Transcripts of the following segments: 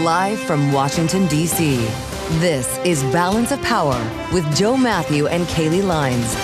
Live from Washington, D.C., this is Balance of Power with Joe Mathieu and Kaylee Lines.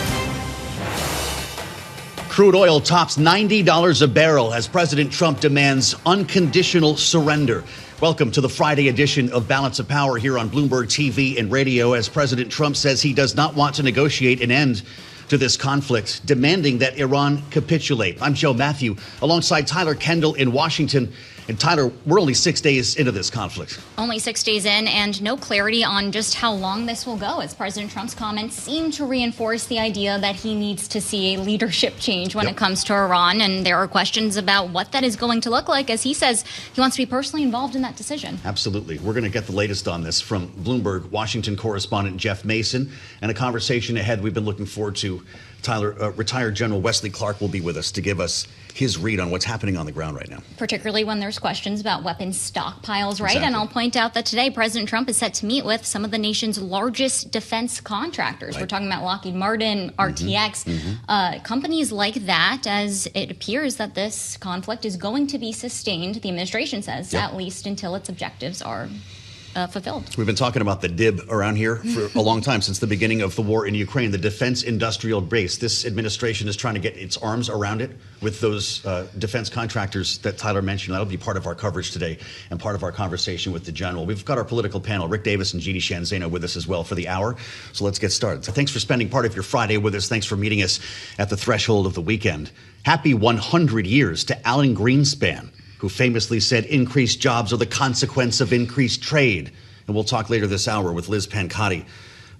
Crude oil tops $90 a barrel as President Trump demands unconditional surrender. Welcome to the Friday edition of Balance of Power here on Bloomberg TV and radio, as President Trump says he does not want to negotiate an end to this conflict, demanding that Iran capitulate. I'm Joe Mathieu, alongside Tyler Kendall in Washington. And Tyler, we're only 6 days into this conflict. Only 6 days in, and no clarity on just how long this will go, as President Trump's comments seem to reinforce the idea that he needs to see a leadership change when it comes to Iran. And there are questions about what that is going to look like, as he says he wants to be personally involved in that decision. Absolutely. We're going to get the latest on this from Bloomberg Washington correspondent Jeff Mason, and a conversation ahead we've been looking forward to. Tyler, retired General Wesley Clark will be with us to give us his read on what's happening on the ground right now. Particularly when there's questions about weapons stockpiles, right? Exactly. And I'll point out that today President Trump is set to meet with some of the nation's largest defense contractors. Right. We're talking about Lockheed Martin, RTX, companies like that, as it appears that this conflict is going to be sustained, the administration says, at least until its objectives are fulfilled. We've been talking about the DIB around here for a long time, since the beginning of the war in Ukraine, the defense industrial base. This administration is trying to get its arms around it with those defense contractors that Tyler mentioned. That'll be part of our coverage today and part of our conversation with the general. We've got our political panel, Rick Davis and Jeanne Zaino, with us as well for the hour. So let's get started. So thanks for spending part of your Friday with us. Thanks for meeting us at the threshold of the weekend. Happy 100 years to Alan Greenspan, who famously said increased jobs are the consequence of increased trade. And we'll talk later this hour with Liz Pancotti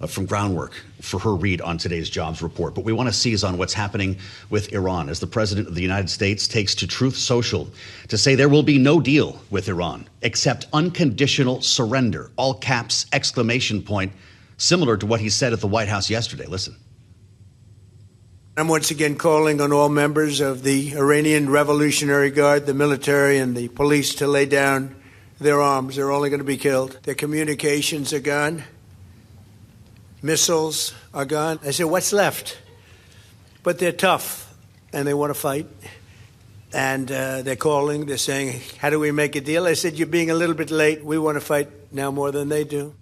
from Groundwork for her read on today's jobs report. But we want to seize on what's happening with Iran, as the President of the United States takes to Truth Social to say there will be no deal with Iran except unconditional surrender, all caps, exclamation point, similar to what he said at the White House yesterday. Listen. I'm once again calling on all members of the Iranian Revolutionary Guard, the military and the police, to lay down their arms. They're only going to be killed. Their communications are gone. Missiles are gone. I said, what's left? But they're tough, and they want to fight. And they're calling. They're saying, how do we make a deal? I said, you're being a little bit late. We want to fight now more than they do.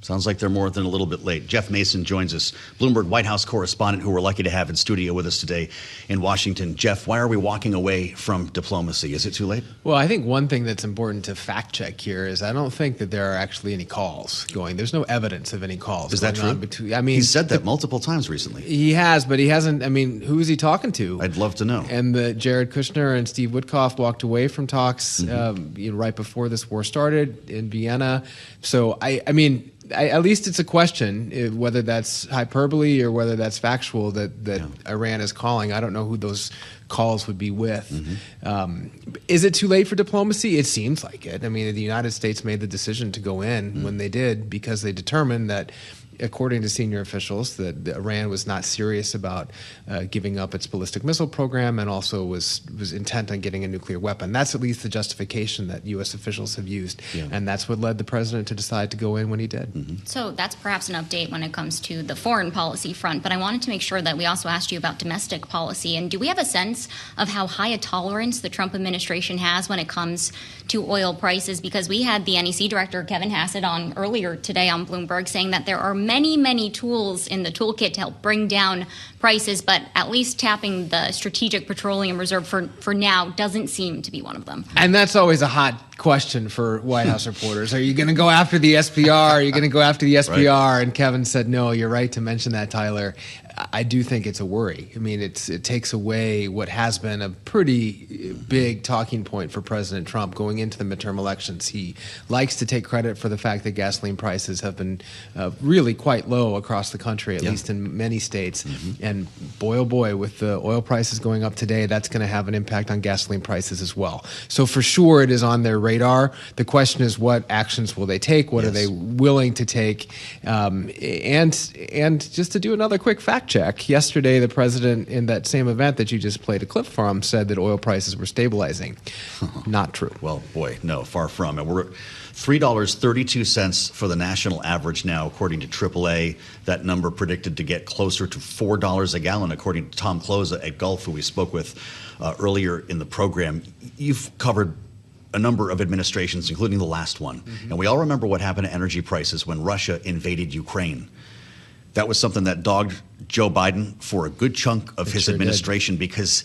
Sounds like they're more than a little bit late. Jeff Mason joins us, Bloomberg White House correspondent, who we're lucky to have in studio with us today in Washington. Jeff, why are we walking away from diplomacy? Is it too late? Well, I think one thing that's important to fact check here is I don't think that there are actually any calls going. There's no evidence of any calls. Is that true? He's said that multiple times recently. He has, but he hasn't. I mean, who is he talking to? I'd love to know. And Jared Kushner and Steve Witkoff walked away from talks right before this war started in Vienna. So, I mean, at least it's a question, whether that's hyperbole or whether that's factual, that Iran is calling. I don't know who those calls would be with. Is it too late for diplomacy? It seems like it. I mean, the United States made the decision to go in when they did because they determined that, according to senior officials, that Iran was not serious about giving up its ballistic missile program, and also was intent on getting a nuclear weapon. That's at least the justification that U.S. officials have used, and that's what led the president to decide to go in when he did. So that's perhaps an update when it comes to the foreign policy front, but I wanted to make sure that we also asked you about domestic policy. And do we have a sense of how high a tolerance the Trump administration has when it comes to oil prices? Because we had the NEC director, Kevin Hassett, on earlier today on Bloomberg saying that there are many tools in the toolkit to help bring down prices, but at least tapping the Strategic Petroleum Reserve for now doesn't seem to be one of them. And that's always a hot question for White House reporters. Are you going to go after the SPR? Are you going to go after the SPR? Right. And Kevin said, no, you're right to mention that, Tyler. I do think it's a worry. I mean, it takes away what has been a pretty big talking point for President Trump going into the midterm elections. He likes to take credit for the fact that gasoline prices have been really quite low across the country, at least in many states. And boy, oh boy, with the oil prices going up today, that's going to have an impact on gasoline prices as well. So for sure, it is on their radar. The question is, what actions will they take? What are they willing to take? And just to do another quick fact check, yesterday the president, in that same event that you just played a clip from, said that oil prices were stabilizing. Not true. Well, boy, no, far from it. We're at $3.32 for the national average now, according to AAA. That number predicted to get closer to $4 a gallon, according to Tom Closa at Gulf, who we spoke with earlier in the program. You've covered a number of administrations, including the last one. And we all remember what happened to energy prices when Russia invaded Ukraine. That was something that dogged Joe Biden for a good chunk of his administration because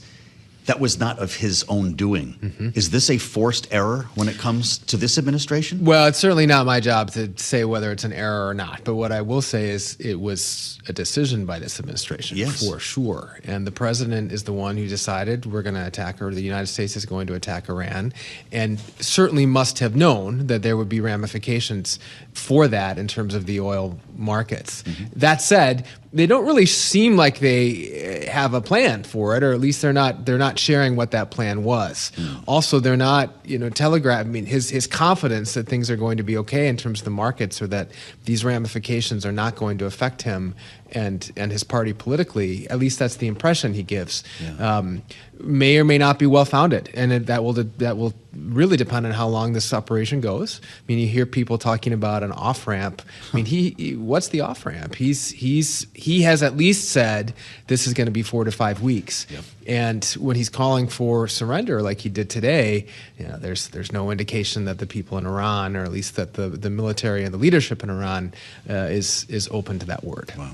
that was not of his own doing. Is this a forced error when it comes to this administration? Well, it's certainly not my job to say whether it's an error or not. But what I will say is it was a decision by this administration, for sure. And the president is the one who decided we're going to attack, or the United States is going to attack Iran, and certainly must have known that there would be ramifications for that in terms of the oil markets. That said, they don't really seem like they have a plan for it, or at least they're not sharing what that plan was. Also, they're not, telegraphing. I mean, his confidence that things are going to be okay in terms of the markets, or that these ramifications are not going to affect him and his party politically. At least that's the impression he gives. May or may not be well founded, and that will really depend on how long this operation goes. I mean, you hear people talking about an off ramp. I mean, he what's the off ramp? He has at least said this is going to be 4 to 5 weeks. And when he's calling for surrender, like he did today, there's no indication that the people in Iran, or at least that the military and the leadership in Iran, is open to that word. Wow.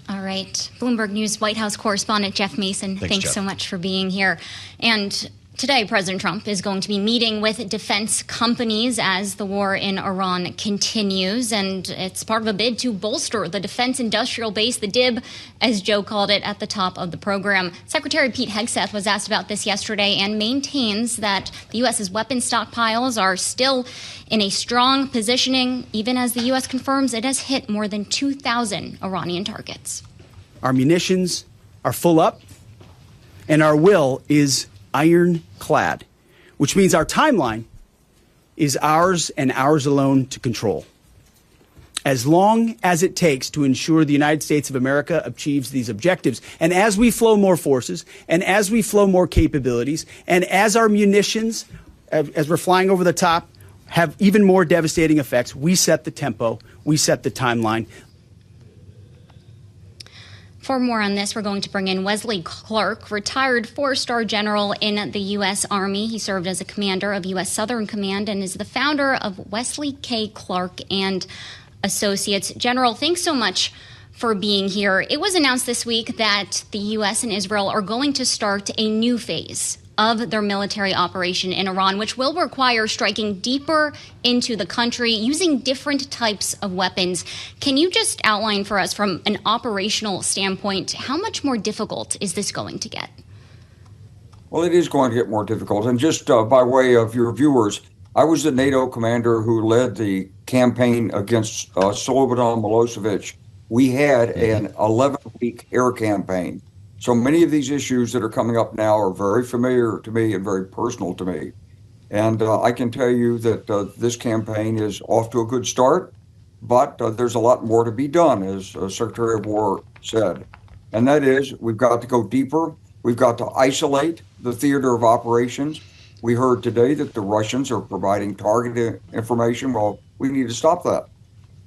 All right. Bloomberg News White House correspondent Jeff Mason, thanks Jeff. so much for being here. And today, President Trump is going to be meeting with defense companies as the war in Iran continues, and it's part of a bid to bolster the defense industrial base, the DIB, as Joe called it at the top of the program. Secretary Pete Hegseth was asked about this yesterday and maintains that the U.S.'s weapons stockpiles are still in a strong positioning, even as the U.S. confirms it has hit more than 2,000 Iranian targets. Our munitions are full up, and our will is ironclad, which means our timeline is ours and ours alone to control. As long as it takes to ensure the United States of America achieves these objectives, and as we flow more forces, and as we flow more capabilities, and as our munitions, as we're flying over the top, have even more devastating effects, we set the tempo, we set the timeline. For more on this, we're going to bring in Wesley Clark, retired 4-star general in the U.S. Army. He served as a commander of U.S. Southern Command and is the founder of Wesley K. Clark and Associates. General, thanks so much for being here. It was announced this week that the U.S. and Israel are going to start a new phase of their military operation in Iran, which will require striking deeper into the country using different types of weapons. Can you just outline for us from an operational standpoint, how much more difficult is this going to get? Well, it is going to get more difficult. And just by way of your viewers, I was the NATO commander who led the campaign against Slobodan Milosevic. We had an 11-week air campaign. So many of these issues that are coming up now are very familiar to me and very personal to me. And I can tell you that this campaign is off to a good start, but there's a lot more to be done, as Secretary of War said. And that is, we've got to go deeper. We've got to isolate the theater of operations. We heard today that the Russians are providing targeted information. Well, we need to stop that.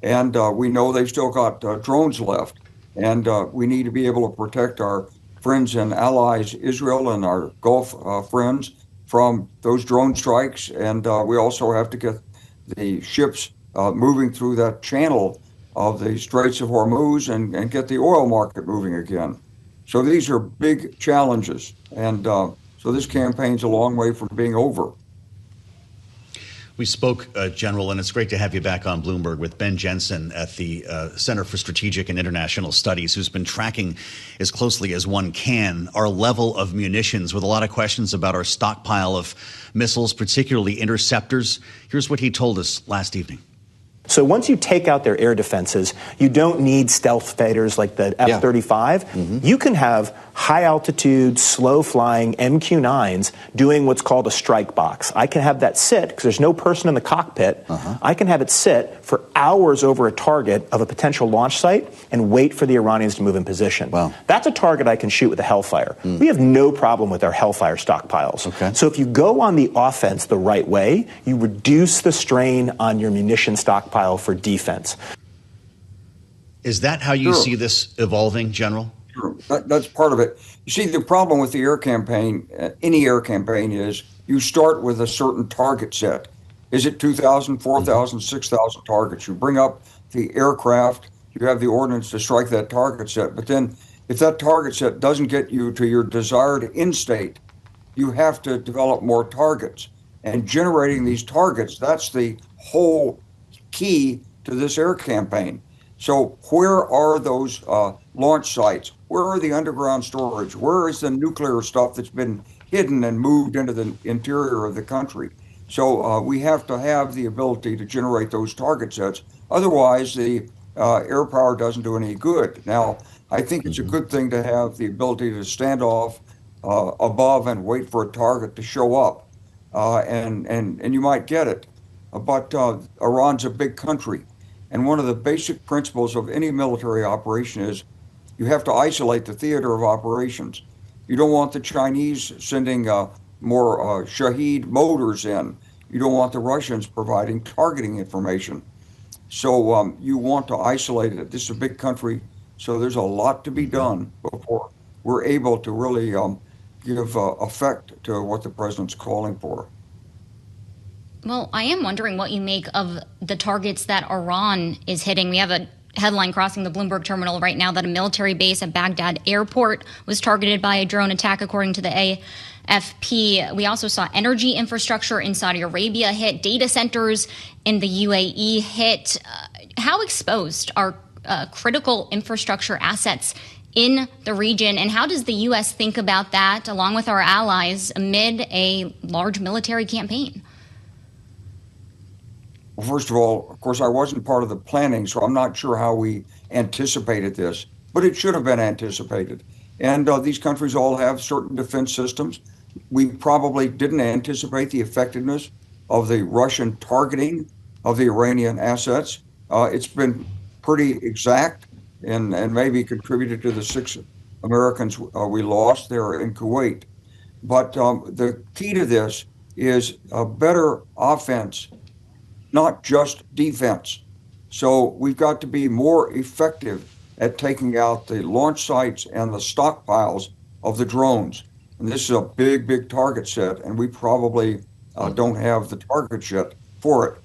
And we know they've still got drones left. And we need to be able to protect our friends and allies, Israel and our Gulf friends, from those drone strikes. And we also have to get the ships moving through that channel of the Straits of Hormuz and get the oil market moving again. So these are big challenges. And so this campaign's a long way from being over. We spoke, General, and it's great to have you back on Bloomberg with Ben Jensen at the Center for Strategic and International Studies, who's been tracking as closely as one can our level of munitions, with a lot of questions about our stockpile of missiles, particularly interceptors. Here's what he told us last evening. So once you take out their air defenses, you don't need stealth fighters like the F-35. You can have high-altitude, slow-flying MQ-9s doing what's called a strike box. I can have that sit, because there's no person in the cockpit. I can have it sit for hours over a target of a potential launch site and wait for the Iranians to move in position. Wow. That's a target I can shoot with a Hellfire. We have no problem with our Hellfire stockpiles. Okay. So if you go on the offense the right way, you reduce the strain on your munition stockpile for defense. Is that how you see this evolving, General? Sure. That's part of it. You see, the problem with the air campaign, any air campaign, is you start with a certain target set. Is it 2,000, 4,000, 6,000 targets? You bring up the aircraft, you have the ordnance to strike that target set. But then if that target set doesn't get you to your desired end state, you have to develop more targets. And generating these targets, that's the whole key to this air campaign. So where are those launch sites? Where are the underground storage? Where is the nuclear stuff that's been hidden and moved into the interior of the country? So we have to have the ability to generate those target sets. Otherwise, the air power doesn't do any good. Now, I think it's a good thing to have the ability to stand off above and wait for a target to show up. And you might get it. But Iran's a big country. And one of the basic principles of any military operation is you have to isolate the theater of operations. You don't want the Chinese sending more Shahed motors in. You don't want the Russians providing targeting information. So you want to isolate it. This is a big country, so there's a lot to be done before we're able to really give effect to what the president's calling for. Well, I am wondering what you make of the targets that Iran is hitting. We have a headline crossing the Bloomberg terminal right now that a military base at Baghdad airport was targeted by a drone attack, according to the AFP. We also saw energy infrastructure in Saudi Arabia hit, data centers in the UAE hit. How exposed are critical infrastructure assets in the region, and how does the U.S. think about that, along with our allies, amid a large military campaign? Well, first of all, of course, I wasn't part of the planning, so I'm not sure how we anticipated this, but it should have been anticipated. And these countries all have certain defense systems. We probably didn't anticipate the effectiveness of the Russian targeting of the Iranian assets. It's been pretty exact and maybe contributed to the 6 Americans we lost there in Kuwait. But the key to this is a better offense, not just defense. So we've got to be more effective at taking out the launch sites and the stockpiles of the drones. And this is a big, big target set, and we probably don't have the targets yet for it.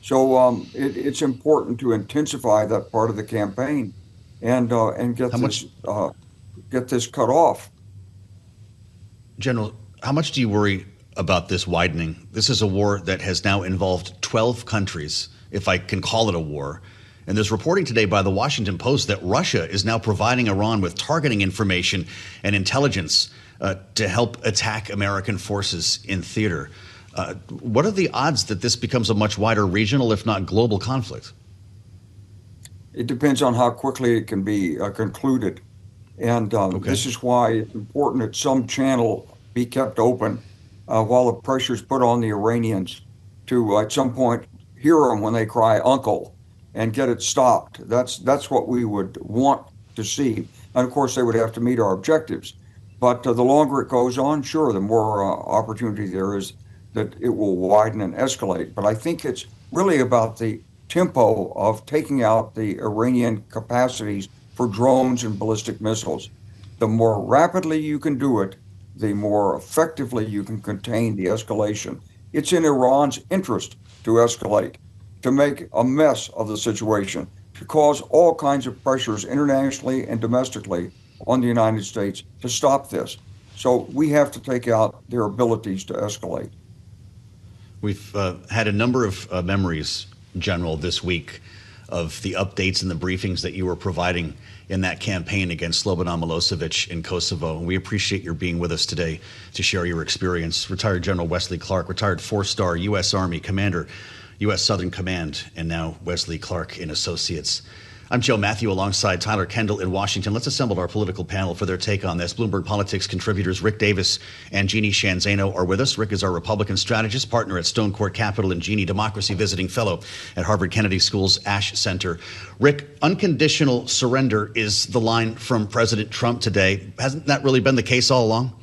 So it's important to intensify that part of the campaign and get this cut off. General, how much do you worry about this widening? This is a war that has now involved 12 countries, if I can call it a war. And there's reporting today by the Washington Post that Russia is now providing Iran with targeting information and intelligence to help attack American forces in theater. What are the odds that this becomes a much wider regional, if not global, conflict? It depends on how quickly it can be concluded. And this is why it's important that some channel be kept open while the pressure is put on the Iranians to, at some point, hear them when they cry uncle and get it stopped. That's what we would want to see. And of course, they would have to meet our objectives. But the longer it goes on, sure, the more opportunity there is that it will widen and escalate. But I think it's really about the tempo of taking out the Iranian capacities for drones and ballistic missiles. The more rapidly you can do it, the more effectively you can contain the escalation. It's in Iran's interest to escalate, to make a mess of the situation, to cause all kinds of pressures internationally and domestically on the United States to stop this. So we have to take out their abilities to escalate. We've had a number of memories, General, this week of the updates and the briefings that you were providing in that campaign against Slobodan Milosevic in Kosovo. And we appreciate your being with us today to share your experience. Retired General Wesley Clark, retired 4-star U.S. Army Commander, U.S. Southern Command, and now Wesley Clark in Associates. I'm Joe Mathieu alongside Tyler Kendall in Washington. Let's assemble our political panel for their take on this. Bloomberg Politics contributors Rick Davis and Jeanne Zaino are with us. Rick is our Republican strategist, partner at Stonecourt Capital, and Jeanne, democracy visiting fellow at Harvard Kennedy School's Ash Center. Rick, unconditional surrender is the line from President Trump today. Hasn't that really been the case all along?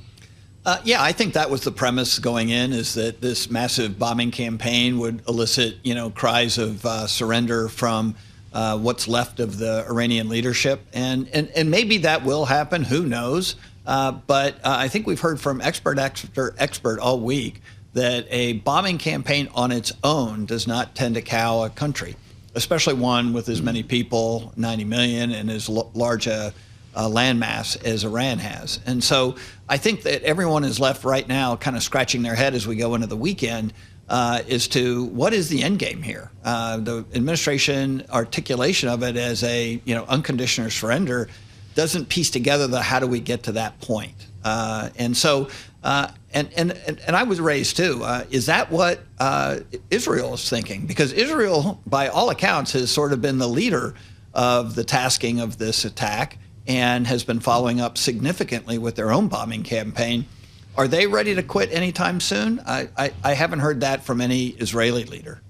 Yeah, I think that was the premise going in, is that this massive bombing campaign would elicit, cries of surrender from what's left of the Iranian leadership. And maybe that will happen. Who knows? But I think we've heard from expert all week that a bombing campaign on its own does not tend to cow a country, especially one with as many people, 90 million, and as large a landmass as Iran has. And so I think that everyone is left right now kind of scratching their head as we go into the weekend as to what is the end game here. The administration articulation of it as a unconditional surrender doesn't piece together the how do we get to that point. And so and I was raised too. Is that what Israel is thinking? Because Israel, by all accounts, has sort of been the leader of the tasking of this attack and has been following up significantly with their own bombing campaign. Are they ready to quit anytime soon? I haven't heard that from any Israeli leader.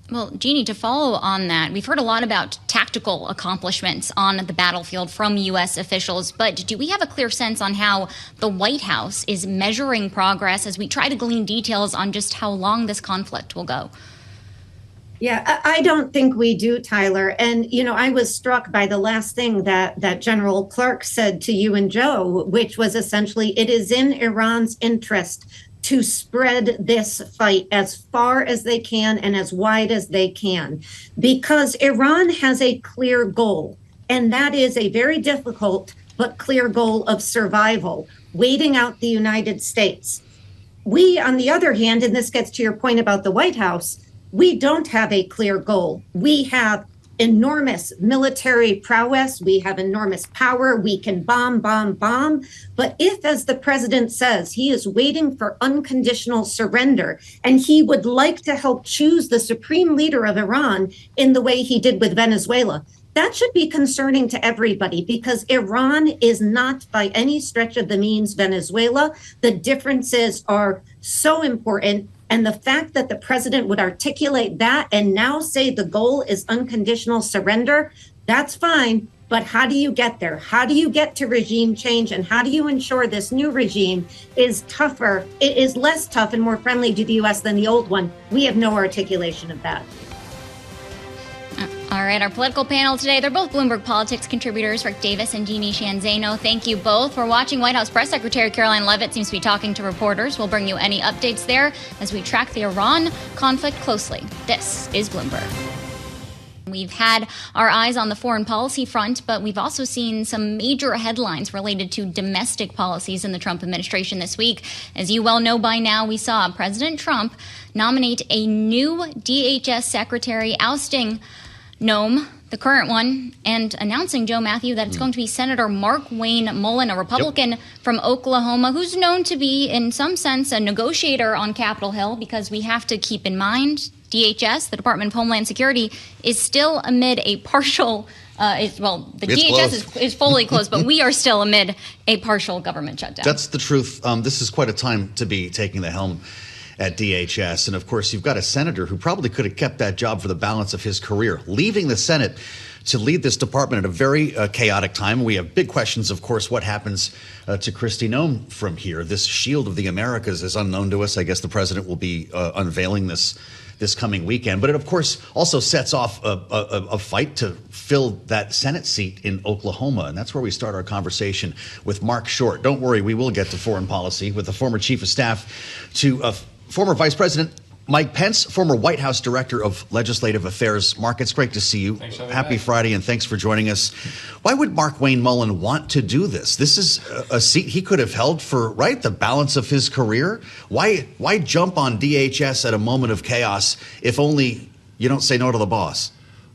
Well, Jeanne, to follow on that, we've heard a lot about tactical accomplishments on the battlefield from U.S. officials, but do we have a clear sense on how the White House is measuring progress as we try to glean details on just how long this conflict will go? Yeah, I don't think we do, Tyler. And, I was struck by the last thing that General Clark said to you and Joe, which was essentially, it is in Iran's interest to spread this fight as far as they can and as wide as they can, because Iran has a clear goal, and that is a very difficult but clear goal of survival, waiting out the United States. We, on the other hand, and this gets to your point about the White House, we don't have a clear goal. We have enormous military prowess. We have enormous power. We can bomb. But if, as the president says, he is waiting for unconditional surrender, and he would like to help choose the supreme leader of Iran in the way he did with Venezuela, that should be concerning to everybody, because Iran is not by any stretch of the means Venezuela. The differences are so important. And the fact that the president would articulate that and now say the goal is unconditional surrender, that's fine. But how do you get there? How do you get to regime change? And how do you ensure this new regime is tougher? It is less tough and more friendly to the U.S. than the old one. We have no articulation of that. All right, our political panel today, they're both Bloomberg Politics contributors, Rick Davis and Jeanne Zaino. Thank you both for watching. White House Press Secretary Caroline Leavitt seems to be talking to reporters. We'll bring you any updates there as we track the Iran conflict closely. This is Bloomberg. We've had our eyes on the foreign policy front, but we've also seen some major headlines related to domestic policies in the Trump administration this week. As you well know by now, we saw President Trump nominate a new DHS secretary, ousting Noam, the current one, and announcing, Joe Mathieu, that it's going to be Senator Marc Wayne Mullen, a Republican from Oklahoma, who's known to be, in some sense, a negotiator on Capitol Hill, because we have to keep in mind DHS, the Department of Homeland Security, is still amid a partial, DHS is fully closed, but we are still amid a partial government shutdown. That's the truth. This is quite a time to be taking the helm at DHS. And of course, you've got a senator who probably could have kept that job for the balance of his career, leaving the Senate to lead this department at a very chaotic time. We have big questions, of course, what happens to Kristi Noem from here. This shield of the Americas is unknown to us. I guess the president will be unveiling this coming weekend. But it, of course, also sets off a fight to fill that Senate seat in Oklahoma. And that's where we start our conversation with Marc Short. Don't worry, we will get to foreign policy with the former chief of staff to former Vice President Mike Pence, former White House Director of Legislative Affairs. Marc, it's great to see you. Happy Friday, and thanks for joining us. Why would Marc Wayne Mullen want to do this? This is a seat he could have held for, the balance of his career. Why jump on DHS at a moment of chaos if only you don't say no to the boss?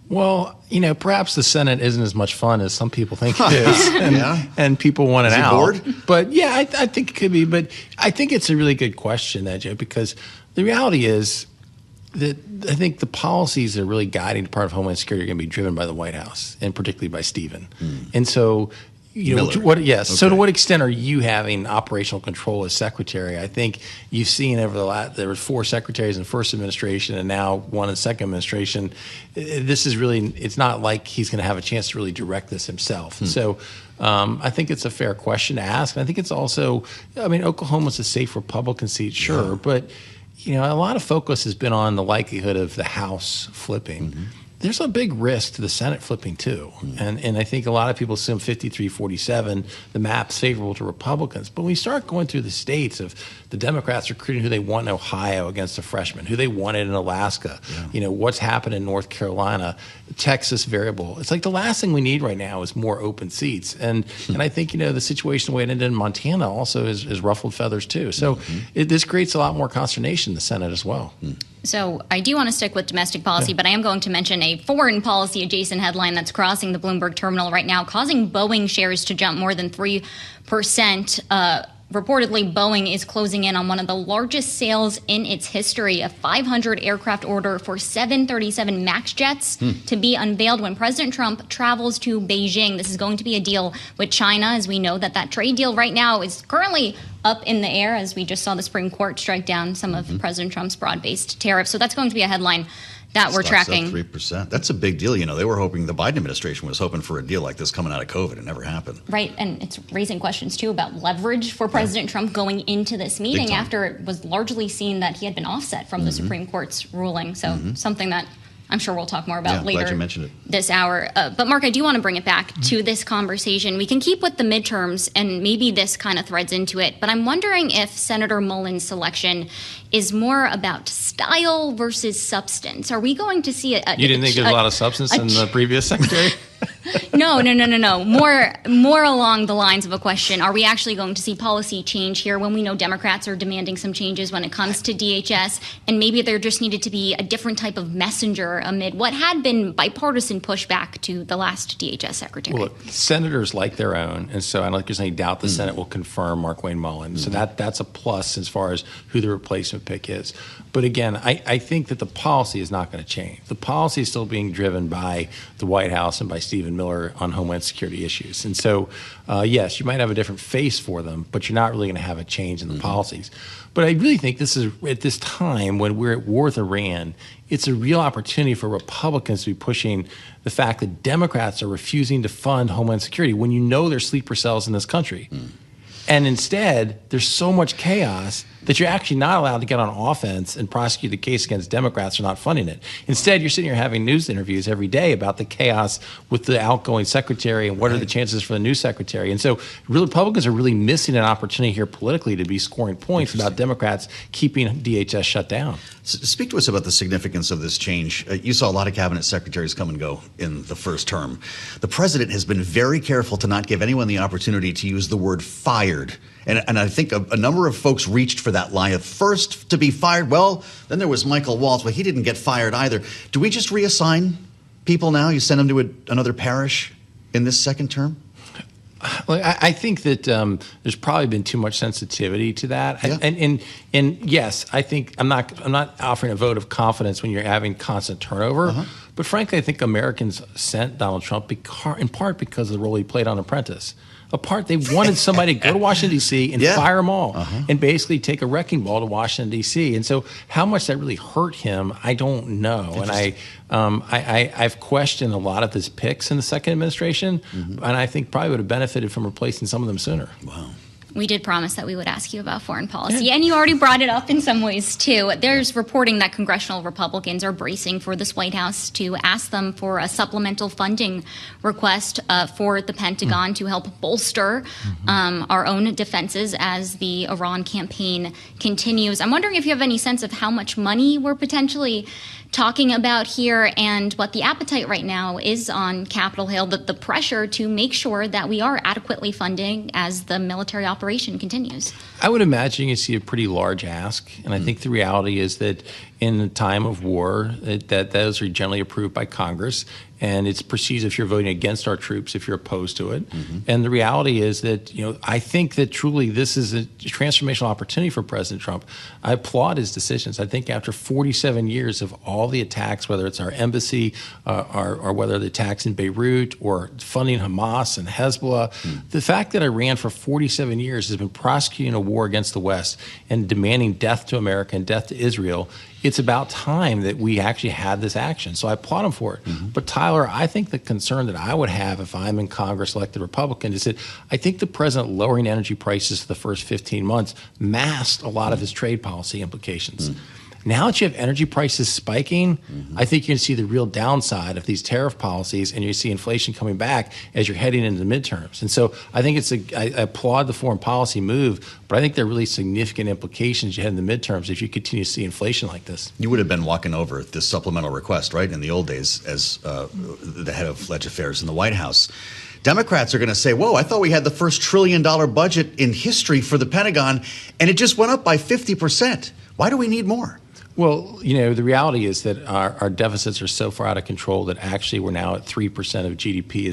Well, perhaps the Senate isn't as much fun as some people think it is, and people want it out. Bored? But I think it could be. But I think it's a really good question, Joe, because the reality is that I think the policies that are really guiding the Department of Homeland Security are going to be driven by the White House, and particularly by Stephen. And so, So to what extent are you having operational control as secretary? I think you've seen there were 4 secretaries in the first administration and now 1 in the second administration. This is really, it's not like he's going to have a chance to really direct this himself. So I think it's a fair question to ask. And I think it's also, Oklahoma's a safe Republican seat, sure, but a lot of focus has been on the likelihood of the House flipping. there's a big risk to the Senate flipping too. And I think a lot of people assume 53-47, the map's favorable to Republicans. But when we start going through the states of the Democrats recruiting who they want in Ohio against a freshman, who they wanted in Alaska, what's happened in North Carolina, Texas variable. It's like the last thing we need right now is more open seats. And I think, the situation the way it ended in Montana also is ruffled feathers too. So this creates a lot more consternation in the Senate as well. So I do want to stick with domestic policy, but I am going to mention a foreign policy adjacent headline that's crossing the Bloomberg terminal right now, causing Boeing shares to jump more than 3%. Reportedly, Boeing is closing in on one of the largest sales in its history, a 500 aircraft order for 737 MAX jets to be unveiled when President Trump travels to Beijing. This is going to be a deal with China, as we know that trade deal right now is currently up in the air, as we just saw the Supreme Court strike down some of President Trump's broad-based tariffs. So that's going to be a headline that we're tracking. 3%. That's a big deal. They were hoping, the Biden administration was hoping for a deal like this coming out of COVID. It never happened. Right. And it's raising questions, too, about leverage for President Trump going into this meeting after it was largely seen that he had been offset from the Supreme Court's ruling. So something that I'm sure we'll talk more about later glad you mentioned it. This hour. But Marc, I do want to bring it back to this conversation. We can keep with the midterms, and maybe this kind of threads into it. But I'm wondering if Senator Mullen's selection is more about style versus substance. Are we going to see You didn't think there's a lot of substance in the previous secretary? No. More along the lines of a question. Are we actually going to see policy change here when we know Democrats are demanding some changes when it comes to DHS, and maybe there just needed to be a different type of messenger amid what had been bipartisan pushback to the last DHS secretary? Well, look, senators like their own, and so I don't think there's any doubt the Senate will confirm Mark-Wayne Mullen. So that's a plus as far as who the replacement pick is. But again, I think that the policy is not going to change. The policy is still being driven by the White House and by Stephen Miller on Homeland Security issues. And so, yes, you might have a different face for them, but you're not really going to have a change in the policies. But I really think this is, at this time when we're at war with Iran, it's a real opportunity for Republicans to be pushing the fact that Democrats are refusing to fund Homeland Security when you know there's sleeper cells in this country. And instead, there's so much chaos that you're actually not allowed to get on offense and prosecute the case against Democrats for not funding it. Instead, you're sitting here having news interviews every day about the chaos with the outgoing secretary and what are the chances for the new secretary. And so Republicans are really missing an opportunity here politically to be scoring points about Democrats keeping DHS shut down. Speak to us about the significance of this change. You saw a lot of cabinet secretaries come and go in the first term. The president has been very careful to not give anyone the opportunity to use the word fired. And I think a number of folks reached for that line of first to be fired. Well, then there was Michael Waltz. Well, he didn't get fired either. Do we just reassign people now? You send them to another parish in this second term? Well, I think that there's probably been too much sensitivity to that, and yes, I think I'm not offering a vote of confidence when you're having constant turnover. But frankly, I think Americans sent Donald Trump in part because of the role he played on Apprentice. They wanted somebody to go to Washington, D.C. and fire them all and basically take a wrecking ball to Washington, D.C. And so how much that really hurt him, I don't know. And I've questioned a lot of his picks in the second administration, and I think probably would have benefited from replacing some of them sooner. Wow. We did promise that we would ask you about foreign policy, and you already brought it up in some ways, too. There's reporting that congressional Republicans are bracing for this White House to ask them for a supplemental funding request for the Pentagon to help bolster our own defenses as the Iran campaign continues. I'm wondering if you have any sense of how much money we're potentially talking about here and what the appetite right now is on Capitol Hill, the pressure to make sure that we are adequately funding as the military operation continues. I would imagine you see a pretty large ask, and I think the reality is that in a time of war, that those are generally approved by Congress, and it's perceived if you're voting against our troops, if you're opposed to it. And the reality is that, I think that truly this is a transformational opportunity for President Trump. I applaud his decisions. I think after 47 years of all the attacks, whether it's our embassy or whether the attacks in Beirut or funding Hamas and Hezbollah, the fact that Iran for 47 years has been prosecuting a war against the West and demanding death to America and death to Israel, it's about time that we actually had this action. So I applaud him for it. But Tyler, I think the concern that I would have if I'm in Congress elected Republican is that I think the president lowering energy prices for the first 15 months masked a lot of his trade policy implications. Now that you have energy prices spiking, I think you're going to see the real downside of these tariff policies, and you see inflation coming back as you're heading into the midterms. And so I think I applaud the foreign policy move, but I think there are really significant implications you head in the midterms if you continue to see inflation like this. You would have been walking over this supplemental request, right, in the old days as the head of Leg Affairs in the White House. Democrats are going to say, whoa, I thought we had the first $1 trillion budget in history for the Pentagon, and it just went up by 50%. Why do we need more? Well, the reality is that our deficits are so far out of control that actually we're now at 3% of GDP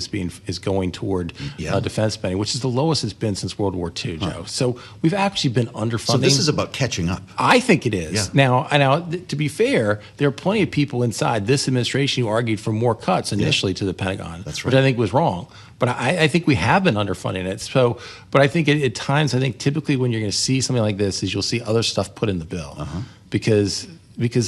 is going toward defense spending, which is the lowest it's been since World War II, Joe. So we've actually been underfunding. So this is about catching up. I think it is. Yeah. Now, to be fair, there are plenty of people inside this administration who argued for more cuts initially to the Pentagon, That's right. which I think was wrong. But I think we have been underfunding it. So, but I think at times, typically when you're going to see something like this is you'll see other stuff put in the bill. Because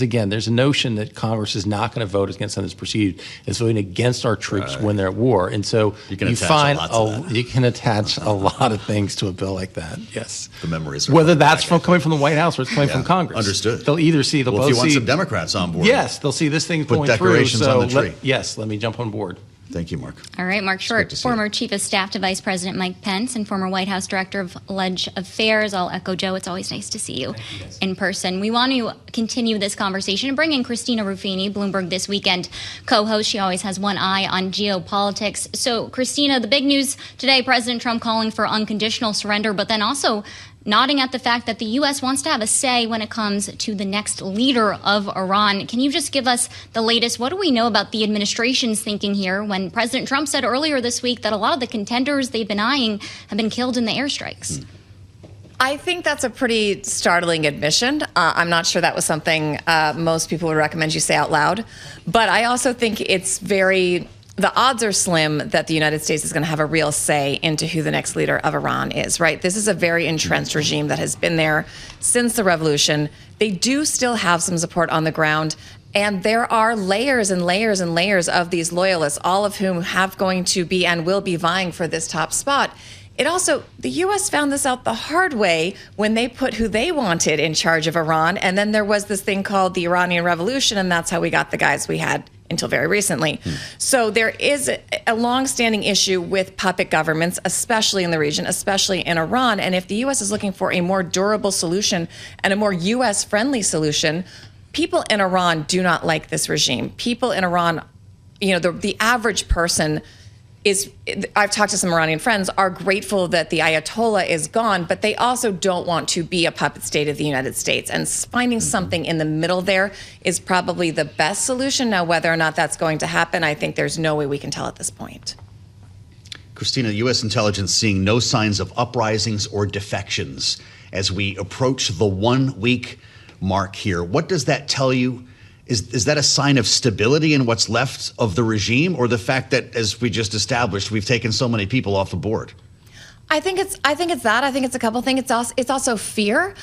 again, there's a notion that Congress is not going to vote against something that's perceived as voting against our troops when they're at war. And so you can attach a lot of things to a bill like that. Yes. The memories are whether that's coming from the White House or it's coming from Congress. Understood. They'll either see if you want some Democrats on board. Yes, they'll see this thing going decorations through. on the tree. Let me jump on board. Thank you, Marc. All right, Marc Short, former Chief of Staff to Vice President Mike Pence and former White House Director of Leg Affairs. I'll echo Joe. It's always nice to see you in person. We want to continue this conversation and bring in Christina Ruffini, Bloomberg This Weekend co-host. She always has one eye on geopolitics. So, Christina, the big news today, President Trump calling for unconditional surrender, but then also nodding at the fact that the U.S. wants to have a say when it comes to the next leader of Iran. Can you just give us the latest? What do we know about the administration's thinking here when President Trump said earlier this week that a lot of the contenders they've been eyeing have been killed in the airstrikes? I think that's a pretty startling admission. I'm not sure that was something most people would recommend you say out loud. But I also think it's the odds are slim that the United States is going to have a real say into who the next leader of Iran is, right? This is a very entrenched regime that has been there since the revolution. They do still have some support on the ground. And there are layers and layers and layers of these loyalists, all of whom have going to be and will be vying for this top spot. The U.S. found this out the hard way when they put who they wanted in charge of Iran. And then there was this thing called the Iranian Revolution, and that's how we got the guys we had until very recently. So there is a longstanding issue with puppet governments, especially in the region, especially in Iran. And if the U.S. is looking for a more durable solution and a more U.S.-friendly solution, people in Iran do not like this regime. People in Iran, the average person I've talked to some Iranian friends, are grateful that the Ayatollah is gone, but they also don't want to be a puppet state of the United States. And finding something in the middle there is probably the best solution. Now, whether or not that's going to happen, I think there's no way we can tell at this point. Christina, U.S. intelligence seeing no signs of uprisings or defections as we approach the 1 week mark here. What does that tell you? Is that a sign of stability in what's left of the regime, or the fact that, as we just established, we've taken so many people off the board? I think it's that. I think it's a couple things. It's also fear.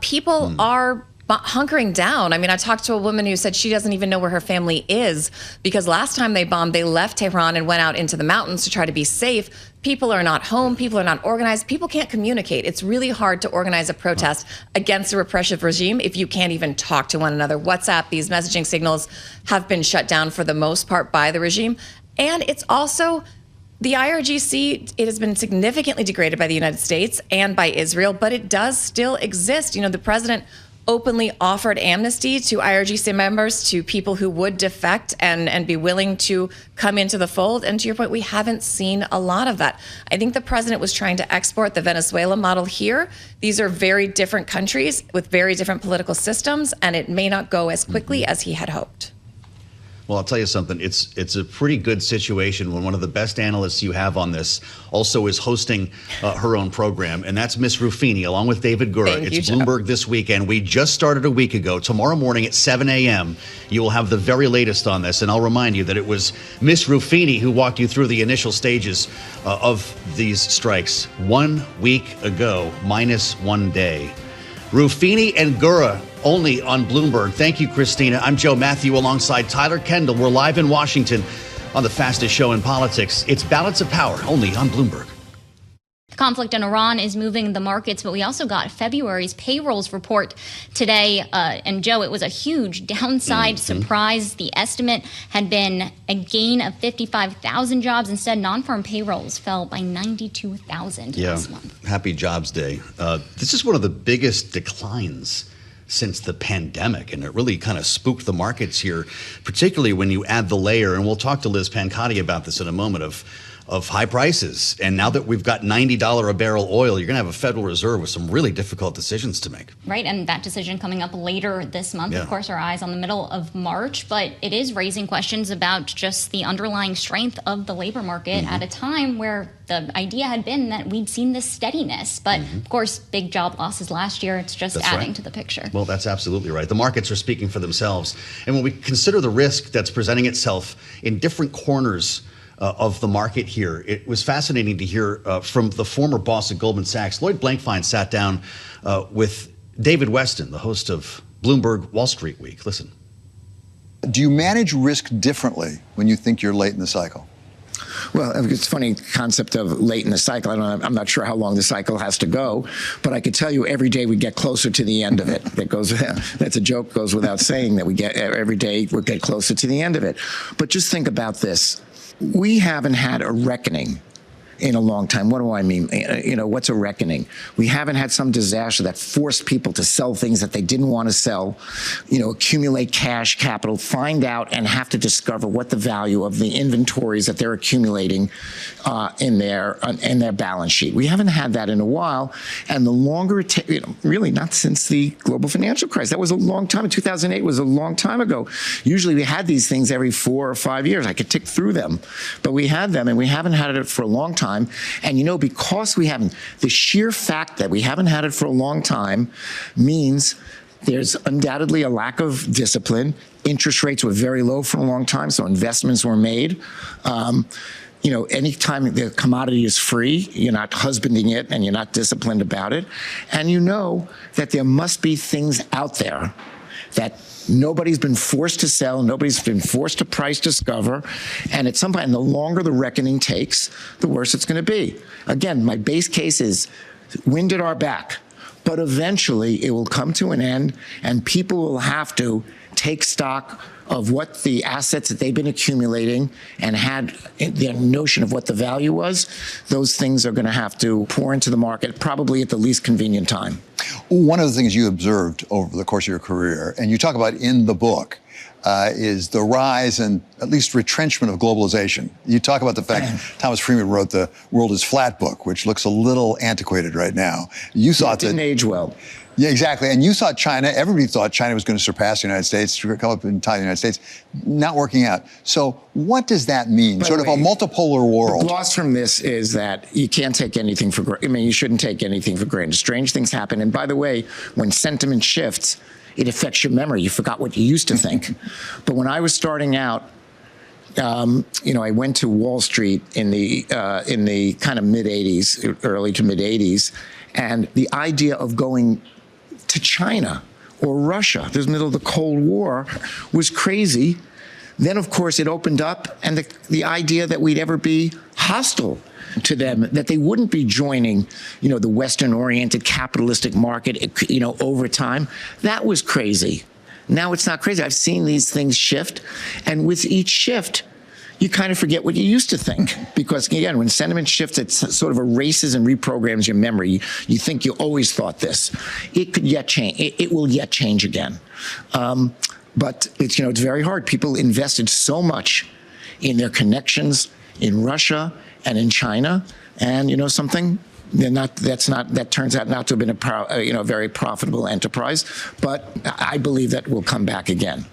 People are hunkering down. I mean, I talked to a woman who said she doesn't even know where her family is because last time they bombed, they left Tehran and went out into the mountains to try to be safe. People are not home. People are not organized. People can't communicate. It's really hard to organize a protest against a repressive regime if you can't even talk to one another. WhatsApp, these messaging signals have been shut down for the most part by the regime. And it's also the IRGC, it has been significantly degraded by the United States and by Israel, but it does still exist. The president openly offered amnesty to IRGC members, to people who would defect and be willing to come into the fold. And to your point, we haven't seen a lot of that. I think the president was trying to export the Venezuela model here. These are very different countries with very different political systems, and it may not go as quickly as he had hoped. Well, I'll tell you something. It's a pretty good situation when one of the best analysts you have on this also is hosting her own program, and that's Miss Ruffini, along with David Gura. It's Bloomberg This Weekend. We just started a week ago. Tomorrow morning at 7 a.m., you will have the very latest on this, and I'll remind you that it was Miss Ruffini who walked you through the initial stages of these strikes 1 week ago, minus 1 day. Ruffini and Gura only on Bloomberg. Thank you, Christina. I'm Joe Mathieu alongside Tyler Kendall. We're live in Washington on the fastest show in politics. It's Balance of Power, only on Bloomberg. conflict in Iran is moving the markets, but we also got February's payrolls report today. And Joe, it was a huge downside surprise. The estimate had been a gain of 55,000 jobs. Instead, non-farm payrolls fell by 92,000 last month. Happy Jobs Day. This is one of the biggest declines since the pandemic, and it really kind of spooked the markets here, particularly when you add the layer, and we'll talk to Liz Pancotti about this in a moment, of high prices. And now that we've got $90 a barrel oil, you're going to have a Federal Reserve with some really difficult decisions to make. Right, and that decision coming up later this month. Of course, our eyes on the middle of March, but it is raising questions about just the underlying strength of the labor market at a time where the idea had been that we'd seen this steadiness. But of course, big job losses last year. It's just adding to the picture. Well, that's absolutely right. The markets are speaking for themselves. And when we consider the risk that's presenting itself in different corners of the market here, it was fascinating to hear from the former boss at Goldman Sachs. Lloyd Blankfein sat down with David Weston, the host of Bloomberg Wall Street Week. Listen. Do you manage risk differently when you think you're late in the cycle? Well, it's a funny concept of late in the cycle. I'm not sure how long the cycle has to go, but I could tell you every day we get closer to the end of it. That's a joke, goes without saying, that we get every day we get closer to the end of it. But just think about this. We haven't had a reckoning in a long time. What do I mean? What's a reckoning? We haven't had some disaster that forced people to sell things that they didn't want to sell, accumulate cash capital, find out and have to discover what the value of the inventories that they're accumulating in their balance sheet. We haven't had that in a while. And the longer it takes, really not since the global financial crisis. That was a long time. 2008 was a long time ago. Usually we had these things every 4 or 5 years. I could tick through them. But we had them, and we haven't had it for a long time. And because we haven't, the sheer fact that we haven't had it for a long time means there's undoubtedly a lack of discipline. Interest rates were very low for a long time, so investments were made. Anytime the commodity is free, you're not husbanding it and you're not disciplined about it. And you know that there must be things out there that nobody's been forced to sell, nobody's been forced to price discover, and at some point, and the longer the reckoning takes, the worse it's going to be. Again, my base case is wind at our back, but eventually it will come to an end, and people will have to take stock of what the assets that they've been accumulating and had their notion of what the value was. Those things are going to have to pour into the market, probably at the least convenient time. One of the things you observed over the course of your career, and you talk about in the book, is the rise and at least retrenchment of globalization. You talk about the fact Thomas Friedman wrote the World is Flat book, which looks a little antiquated right now. You thought that didn't age well. Yeah, exactly. And you thought China, everybody thought China was going to surpass the United States, come up and tie the United States, not working out. So what does that mean? Sort of a multipolar world. The loss from this is that you can't take anything for granted. You shouldn't take anything for granted. Strange things happen. And by the way, when sentiment shifts, it affects your memory. You forgot what you used to think. But when I was starting out, I went to Wall Street in the kind of mid-'80s, early to mid-'80s, and the idea of going to China or Russia, this middle of the Cold War, was crazy. Then, of course, it opened up, and the idea that we'd ever be hostile to them, that they wouldn't be joining, the Western-oriented capitalistic market, over time, that was crazy. Now it's not crazy. I've seen these things shift, and with each shift, you kind of forget what you used to think. Because, again, when sentiment shifts, it sort of erases and reprograms your memory. You think you always thought this. It could yet change. It will yet change again. But it's very hard. People invested so much in their connections in Russia and in China, and something. That turns out not to have been a very profitable enterprise. But I believe that will come back again.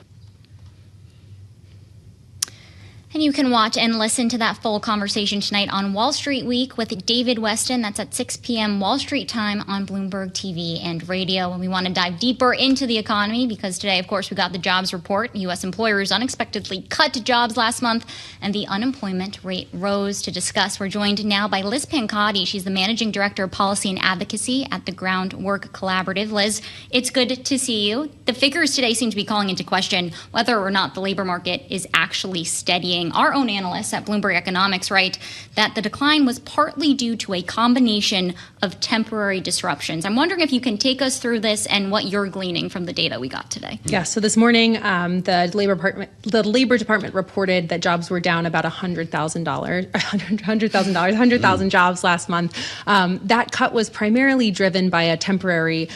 And you can watch and listen to that full conversation tonight on Wall Street Week with David Weston. That's at 6 p.m. Wall Street time on Bloomberg TV and radio. And we want to dive deeper into the economy because today, of course, we got the jobs report. U.S. employers unexpectedly cut jobs last month and the unemployment rate rose. To discuss, we're joined now by Liz Pancotti. She's the Managing Director of Policy and Advocacy at the Groundwork Collaborative. Liz, it's good to see you. The figures today seem to be calling into question whether or not the labor market is actually steadying. saying, our own analysts at Bloomberg Economics write that the decline was partly due to a combination of temporary disruptions. I'm wondering if you can take us through this and what you're gleaning from the data we got today. Yeah, so this morning, the Labor Department reported that jobs were down about $100,000 jobs last month. That cut was primarily driven by a temporary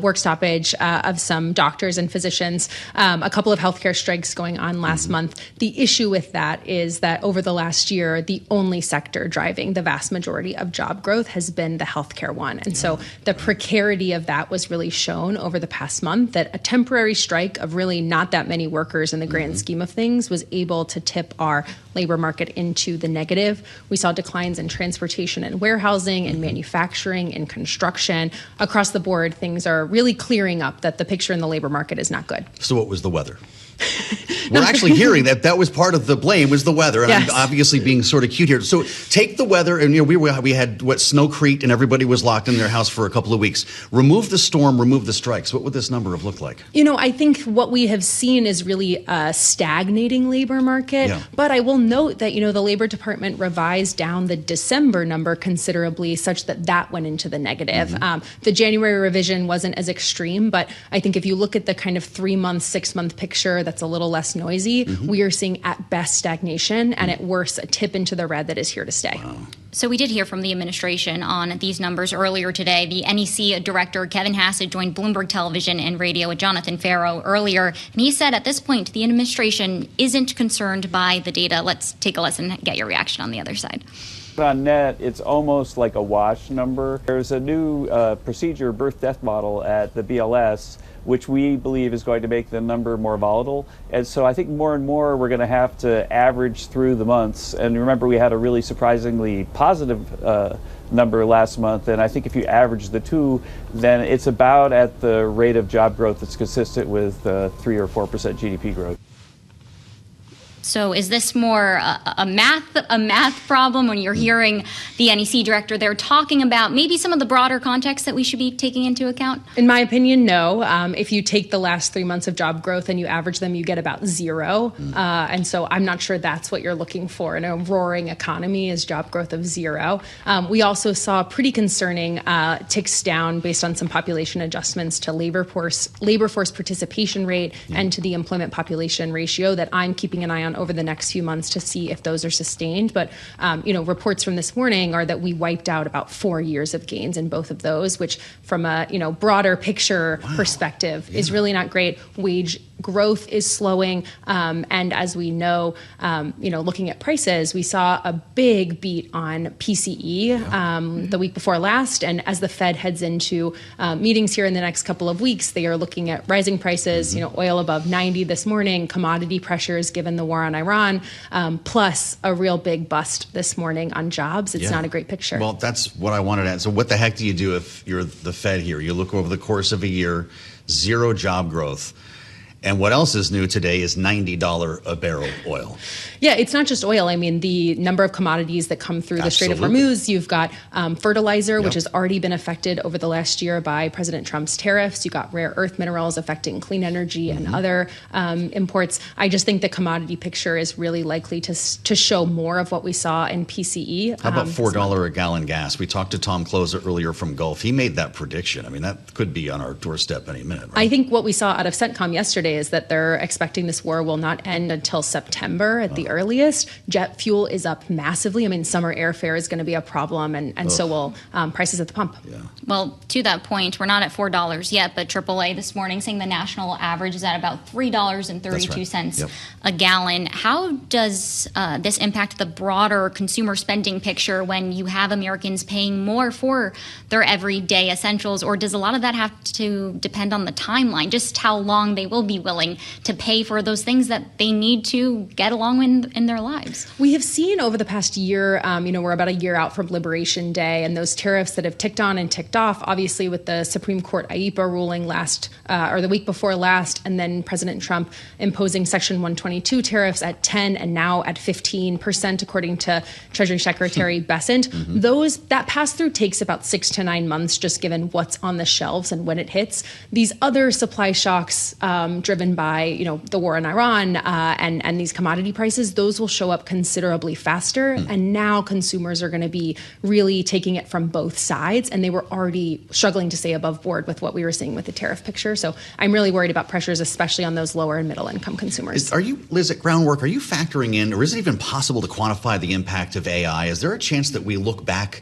work stoppage of some doctors and physicians, a couple of healthcare strikes going on last month. The issue with that is that over the last year, the only sector driving the vast majority of job growth has been the healthcare one. And so the precarity of that was really shown over the past month, that a temporary strike of really not that many workers in the grand scheme of things was able to tip our labor market into the negative. We saw declines in transportation and warehousing and manufacturing and construction. Across the board, things are really clearing up, that the picture in the labor market is not good. So what was the weather? We're actually hearing that was part of the blame, was the weather, and yes. I'm obviously being sort of cute here. So take the weather, and we had Snowcrete, and everybody was locked in their house for a couple of weeks. Remove the storm, remove the strikes. What would this number have looked like? I think what we have seen is really a stagnating labor market. Yeah. But I will note that the Labor Department revised down the December number considerably, such that went into the negative. The January revision wasn't as extreme, but I think if you look at the kind of 3-month, 6-month picture, that's a little less noisy. We are seeing at best stagnation, and at worst a tip into the red that is here to stay. Wow. So we did hear from the administration on these numbers earlier today. The NEC director, Kevin Hassett, joined Bloomberg Television and Radio with Jonathan Farrow earlier, and he said at this point the administration isn't concerned by the data. Let's take a listen and get your reaction on the other side. On net, it's almost like a wash number. There's a new procedure birth-death model at the BLS, which we believe is going to make the number more volatile. And so I think more and more we're going to have to average through the months. And remember, we had a really surprisingly positive number last month. And I think if you average the two, then it's about at the rate of job growth that's consistent with 3 or 4% GDP growth. So is this more a math problem when you're hearing the NEC director there talking about maybe some of the broader context that we should be taking into account? In my opinion, no. If you take the last 3 months of job growth and you average them, you get about 0. And so I'm not sure that's what you're looking for in a roaring economy, is job growth of 0. We also saw pretty concerning ticks down based on some population adjustments to labor force participation rate and to the employment population ratio that I'm keeping an eye on over the next few months to see if those are sustained. But, reports from this morning are that we wiped out about 4 years of gains in both of those, which from a, broader picture perspective is really not great. Wage growth is slowing. And as we know, looking at prices, we saw a big beat on PCE the week before last. And as the Fed heads into meetings here in the next couple of weeks, they are looking at rising prices, oil above 90 this morning, commodity pressures given the war on Iran, plus a real big bust this morning on jobs. It's not a great picture. Well, that's what I wanted to add. So what the heck do you do if you're the Fed here? You look over the course of a year, 0 job growth. And what else is new today is $90 a barrel oil. Yeah, it's not just oil. I mean, the number of commodities that come through the Strait of Hormuz, you've got fertilizer, which has already been affected over the last year by President Trump's tariffs. You've got rare earth minerals affecting clean energy and other imports. I just think the commodity picture is really likely to show more of what we saw in PCE. How about $4 a gallon gas? We talked to Tom Closer earlier from Gulf. He made that prediction. I mean, that could be on our doorstep any minute, right? I think what we saw out of CENTCOM yesterday is that they're expecting this war will not end until September at the earliest. Jet fuel is up massively. I mean, summer airfare is going to be a problem, and so will prices at the pump. Yeah. Well, to that point, we're not at $4 yet, but AAA this morning saying the national average is at about $3.32 a gallon. How does this impact the broader consumer spending picture when you have Americans paying more for their everyday essentials, or does a lot of that have to depend on the timeline, just how long they will be willing to pay for those things that they need to get along in their lives? We have seen over the past year, we're about a year out from Liberation Day, and those tariffs that have ticked on and ticked off, obviously with the Supreme Court IEEPA ruling the week before last, and then President Trump imposing Section 122 tariffs at 10 and now at 15%, according to Treasury Secretary Bessent. That pass-through takes about 6 to 9 months, just given what's on the shelves and when it hits. These other supply shocks, driven by, the war in Iran and these commodity prices, those will show up considerably faster. And now consumers are going to be really taking it from both sides. And they were already struggling to stay above board with what we were seeing with the tariff picture. So I'm really worried about pressures, especially on those lower and middle income consumers. Are you, Liz, at Groundwork, are you factoring in, or is it even possible to quantify the impact of AI? Is there a chance that we look back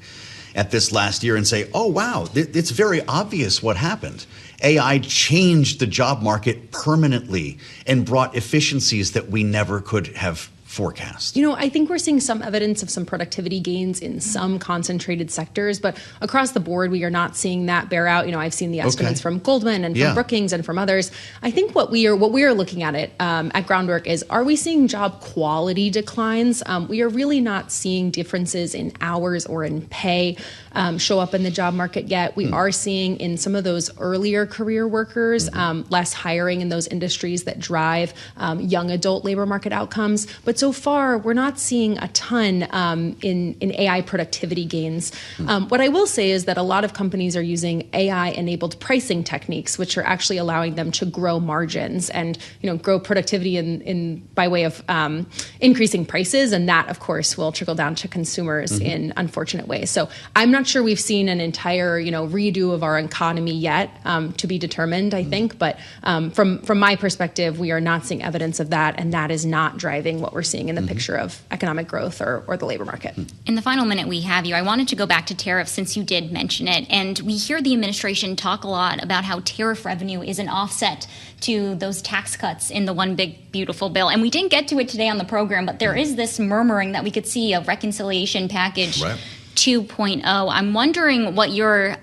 at this last year and say, oh, wow, it's very obvious what happened? AI changed the job market permanently and brought efficiencies that we never could have forecast. I think we're seeing some evidence of some productivity gains in some concentrated sectors, but across the board, we are not seeing that bear out. I've seen the estimates from Goldman and from Brookings and from others. I think what we are looking at at Groundwork is, are we seeing job quality declines? We are really not seeing differences in hours or in pay show up in the job market yet. We are seeing in some of those earlier career workers less hiring in those industries that drive young adult labor market outcomes. But so far, we're not seeing a ton in AI productivity gains. What I will say is that a lot of companies are using AI-enabled pricing techniques, which are actually allowing them to grow margins and grow productivity in by way of increasing prices, and that, of course, will trickle down to consumers in unfortunate ways. So I'm not sure we've seen an entire redo of our economy yet, to be determined, I think. But from my perspective, we are not seeing evidence of that, and that is not driving what we're seeing in the picture of economic growth or the labor market. In the final minute we have you, I wanted to go back to tariffs since you did mention it. And we hear the administration talk a lot about how tariff revenue is an offset to those tax cuts in the One Big Beautiful Bill. And we didn't get to it today on the program, but there is this murmuring that we could see a reconciliation package 2.0. I'm wondering what you're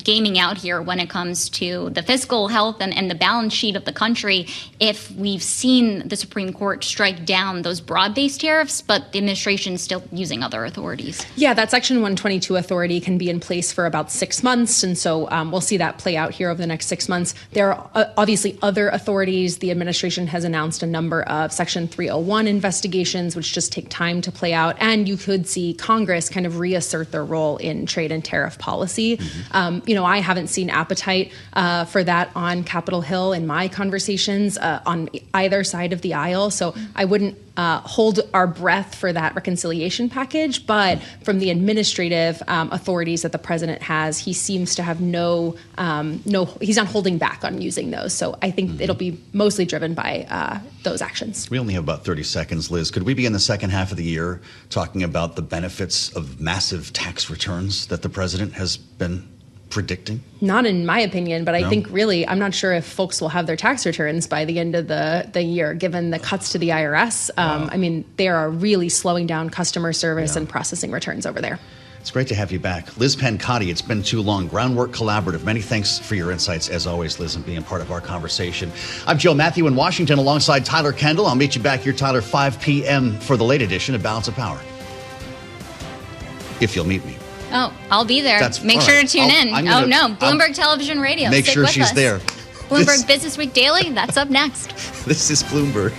gaming out here when it comes to the fiscal health and the balance sheet of the country, if we've seen the Supreme Court strike down those broad-based tariffs, but the administration is still using other authorities. Yeah, that Section 122 authority can be in place for about 6 months, and so we'll see that play out here over the next 6 months. There are obviously other authorities. The administration has announced a number of Section 301 investigations, which just take time to play out, and you could see Congress kind of reassert their role in trade and tariff policy. I haven't seen appetite for that on Capitol Hill in my conversations on either side of the aisle. So I wouldn't hold our breath for that reconciliation package. But from the administrative authorities that the president has, he seems to have he's not holding back on using those. So I think it'll be mostly driven by those actions. We only have about 30 seconds, Liz. Could we be in the second half of the year talking about the benefits of massive tax returns that the president has been predicting? Not in my opinion, but I think really, I'm not sure if folks will have their tax returns by the end of the year, given the cuts to the IRS. I mean, they are really slowing down customer service and processing returns over there. It's great to have you back. Liz Pancotti, it's been too long. Groundwork Collaborative. Many thanks for your insights, as always, Liz, and being part of our conversation. I'm Joe Mathieu in Washington alongside Tyler Kendall. I'll meet you back here, Tyler, 5 p.m. for the late edition of Balance of Power. If you'll meet me. Oh, I'll be there. Make sure to tune in. Bloomberg Television Radio. Make Stick sure with she's us. there. Bloomberg Business Week Daily, that's up next. This is Bloomberg.